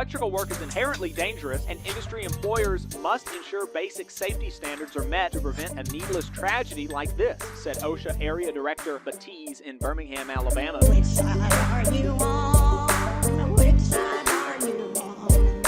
Electrical work is inherently dangerous, and industry employers must ensure basic safety standards are met to prevent a needless tragedy like this, said OSHA Area Director Batiz in Birmingham, Alabama. Which side are you on? Which side are you on?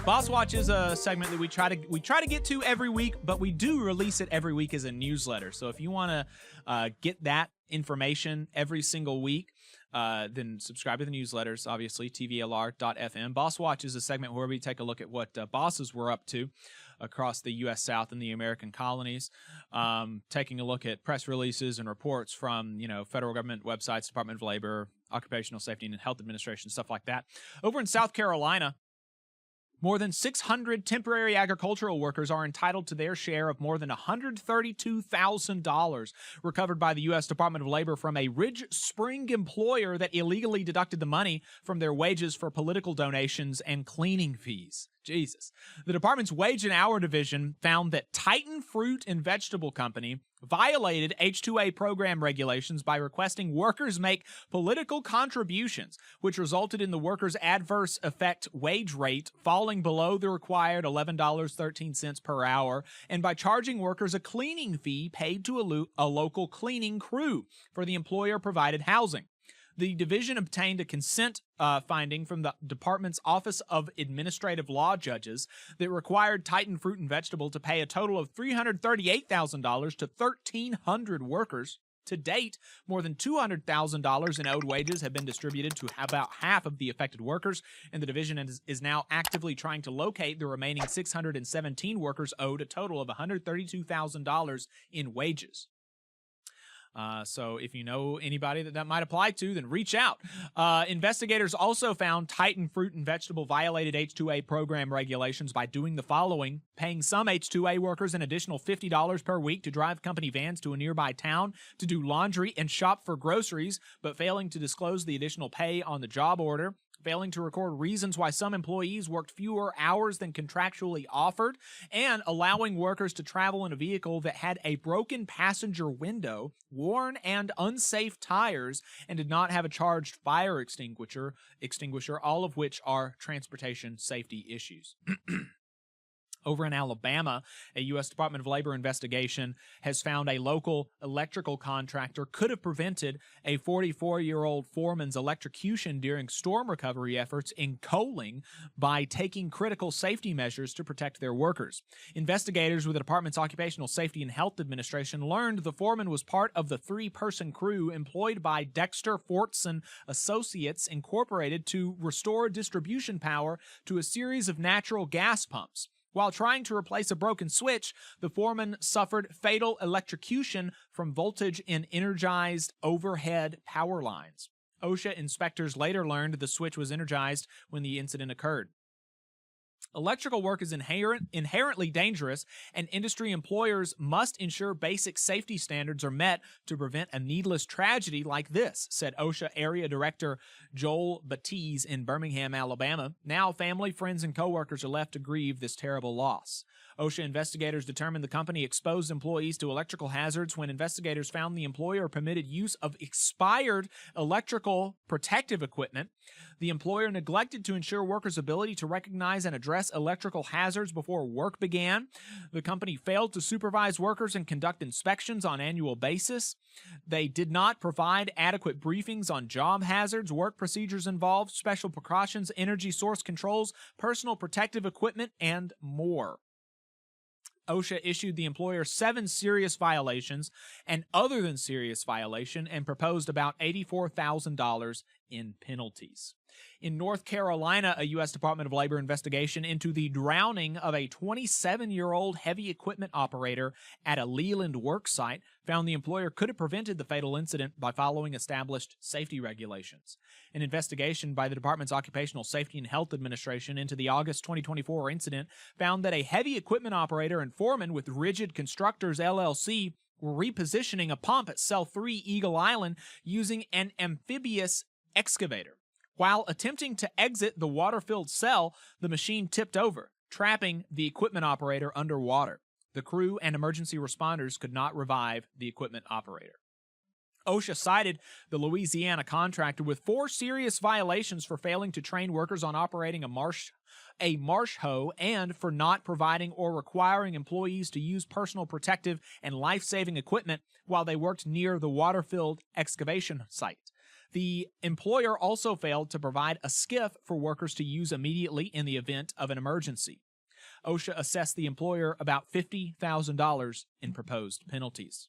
Boss Watch is a segment that we try to get to every week, but we do release it every week as a newsletter. So if you want to get that information every single week, then subscribe to the newsletters, obviously, tvlr.fm. Boss Watch is a segment where we take a look at what bosses were up to across the U.S. South and the American colonies, taking a look at press releases and reports from, federal government websites, Department of Labor, Occupational Safety and Health Administration, stuff like that. Over in South Carolina, more than 600 temporary agricultural workers are entitled to their share of more than $132,000 recovered by the U.S. Department of Labor from a Ridge Spring employer that illegally deducted the money from their wages for political donations and cleaning fees. Jesus. The department's Wage and Hour Division found that Titan Fruit and Vegetable Company violated H-2A program regulations by requesting workers make political contributions, which resulted in the workers' adverse effect wage rate falling below the required $11.13 per hour, and by charging workers a cleaning fee paid to a local cleaning crew for the employer-provided housing. The division obtained a consent finding from the department's Office of Administrative Law Judges that required Titan Fruit and Vegetable to pay a total of $338,000 to 1,300 workers. To date, more than $200,000 in owed wages have been distributed to about half of the affected workers, and the division is now actively trying to locate the remaining 617 workers owed a total of $132,000 in wages. So if you know anybody that might apply to, then reach out. Investigators also found Titan Fruit and Vegetable violated H-2A program regulations by doing the following: paying some H-2A workers an additional $50 per week to drive company vans to a nearby town to do laundry and shop for groceries, but failing to disclose the additional pay on the job order, failing to record reasons why some employees worked fewer hours than contractually offered, and allowing workers to travel in a vehicle that had a broken passenger window, worn and unsafe tires, and did not have a charged fire extinguisher, all of which are transportation safety issues. Over in Alabama, a U.S. Department of Labor investigation has found a local electrical contractor could have prevented a 44-year-old foreman's electrocution during storm recovery efforts in Coaling by taking critical safety measures to protect their workers. Investigators with the department's Occupational Safety and Health Administration learned the foreman was part of the 3-person crew employed by Dexter Fortson Associates Incorporated to restore distribution power to a series of natural gas pumps. While trying to replace a broken switch, the foreman suffered fatal electrocution from voltage in energized overhead power lines. OSHA inspectors later learned the switch was energized when the incident occurred. Electrical work is inherently dangerous, and industry employers must ensure basic safety standards are met to prevent a needless tragedy like this, said OSHA Area Director Joel Batiz in Birmingham, Alabama. Now, family, friends, and coworkers are left to grieve this terrible loss. OSHA investigators determined the company exposed employees to electrical hazards when investigators found the employer permitted use of expired electrical protective equipment. The employer neglected to ensure workers' ability to recognize and address electrical hazards before work began. The company failed to supervise workers and conduct inspections on an annual basis. They did not provide adequate briefings on job hazards, work procedures involved, special precautions, energy source controls, personal protective equipment, and more. OSHA issued the employer 7 serious violations, and other than serious violation, and proposed about $84,000 in penalties. In North Carolina, a U.S. Department of Labor investigation into the drowning of a 27-year-old heavy equipment operator at a Leland work site found the employer could have prevented the fatal incident by following established safety regulations. An investigation by the department's Occupational Safety and Health Administration into the August 2024 incident found that a heavy equipment operator and foreman with Rigid Constructors, LLC, were repositioning a pump at Cell 3 Eagle Island using an amphibious excavator. While attempting to exit the water-filled cell, the machine tipped over, trapping the equipment operator underwater. The crew and emergency responders could not revive the equipment operator. OSHA cited the Louisiana contractor with 4 serious violations for failing to train workers on operating a marsh hoe and for not providing or requiring employees to use personal protective and life-saving equipment while they worked near the water-filled excavation site. The employer also failed to provide a skiff for workers to use immediately in the event of an emergency. OSHA assessed the employer about $50,000 in proposed penalties.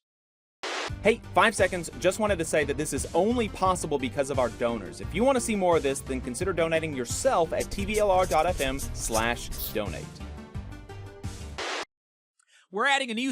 Hey, 5 seconds, just wanted to say that this is only possible because of our donors. If you want to see more of this, then consider donating yourself at tvlr.fm/donate. We're adding a new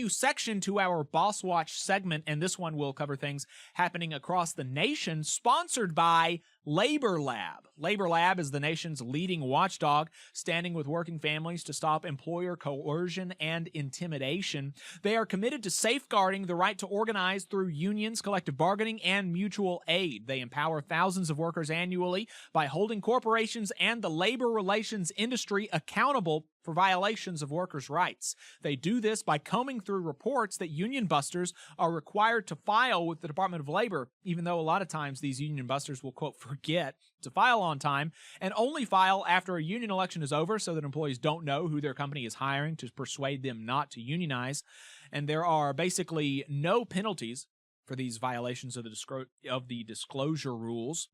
section to our Boss Watch segment, and this one will cover things happening across the nation, sponsored by Labor Lab. Labor Lab is the nation's leading watchdog, standing with working families to stop employer coercion and intimidation. They are committed to safeguarding the right to organize through unions, collective bargaining, and mutual aid. They empower thousands of workers annually by holding corporations and the labor relations industry accountable for violations of workers' rights. They do this by combing through reports that union busters are required to file with the Department of Labor, even though a lot of times these union busters will, quote, forget to file on time and only file after a union election is over so that employees don't know who their company is hiring to persuade them not to unionize. And there are basically no penalties for these violations of the disclosure rules.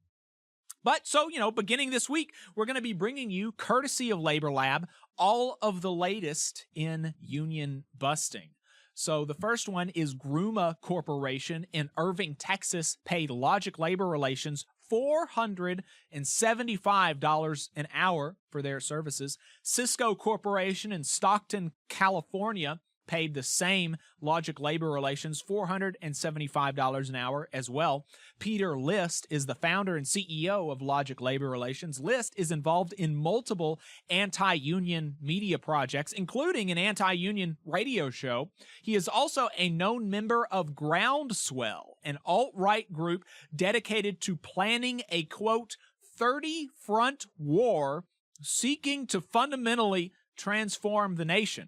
But so, beginning this week, we're going to be bringing you, courtesy of Labor Lab, all of the latest in union busting. So the first one is Gruma Corporation in Irving, Texas, paid Logic Labor Relations $475 an hour for their services. Cisco Corporation in Stockton, California, paid the same Logic Labor Relations $475 an hour as well. Peter List is the founder and CEO of Logic Labor Relations. List is involved in multiple anti-union media projects, including an anti-union radio show. He is also a known member of Groundswell, an alt-right group dedicated to planning a, quote, 30-front war seeking to fundamentally transform the nation.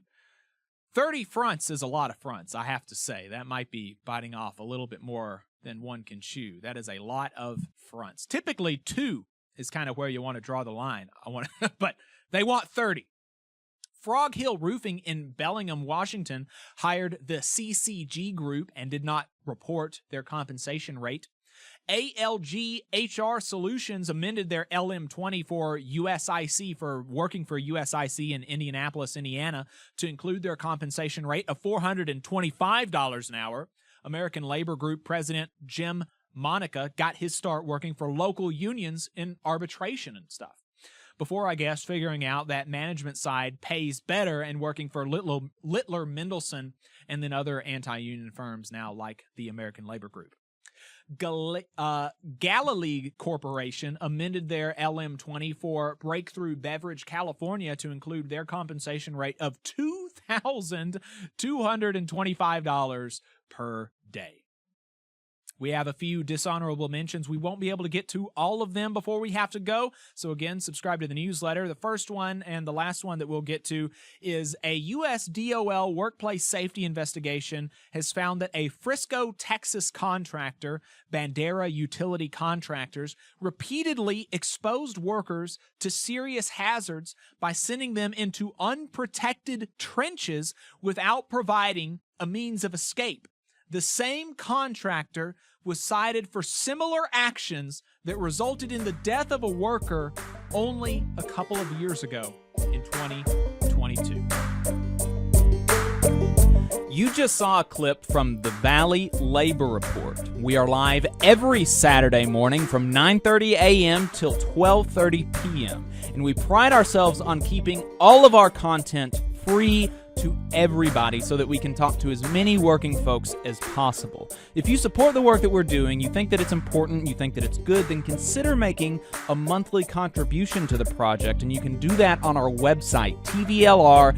30 fronts is a lot of fronts, I have to say. That might be biting off a little bit more than one can chew. That is a lot of fronts. Typically, 2 is kind of where you want to draw the line. But they want 30. Frog Hill Roofing in Bellingham, Washington, hired the CCG Group and did not report their compensation rate. ALG HR Solutions amended their LM20 for USIC, for working for USIC in Indianapolis, Indiana, to include their compensation rate of $425 an hour. American Labor Group President Jim Monica got his start working for local unions in arbitration and stuff, before, I guess, figuring out that management side pays better and working for Littler Mendelson and then other anti-union firms now like the American Labor Group. Galilee Corporation amended their LM20 for Breakthrough Beverage California to include their compensation rate of $2,225 per day. We have a few dishonorable mentions. We won't be able to get to all of them before we have to go. So again, subscribe to the newsletter. The first one and the last one that we'll get to is a U.S. DOL workplace safety investigation has found that a Frisco, Texas contractor, Bandera Utility Contractors, repeatedly exposed workers to serious hazards by sending them into unprotected trenches without providing a means of escape. The same contractor was cited for similar actions that resulted in the death of a worker only a couple of years ago in 2022. You just saw a clip from the Valley Labor Report. We are live every Saturday morning from 9:30 a.m. till 12:30 p.m. And we pride ourselves on keeping all of our content free to everybody so that we can talk to as many working folks as possible. If you support the work that we're doing, you think that it's important, you think that it's good, then consider making a monthly contribution to the project, and you can do that on our website, tvlr.fm.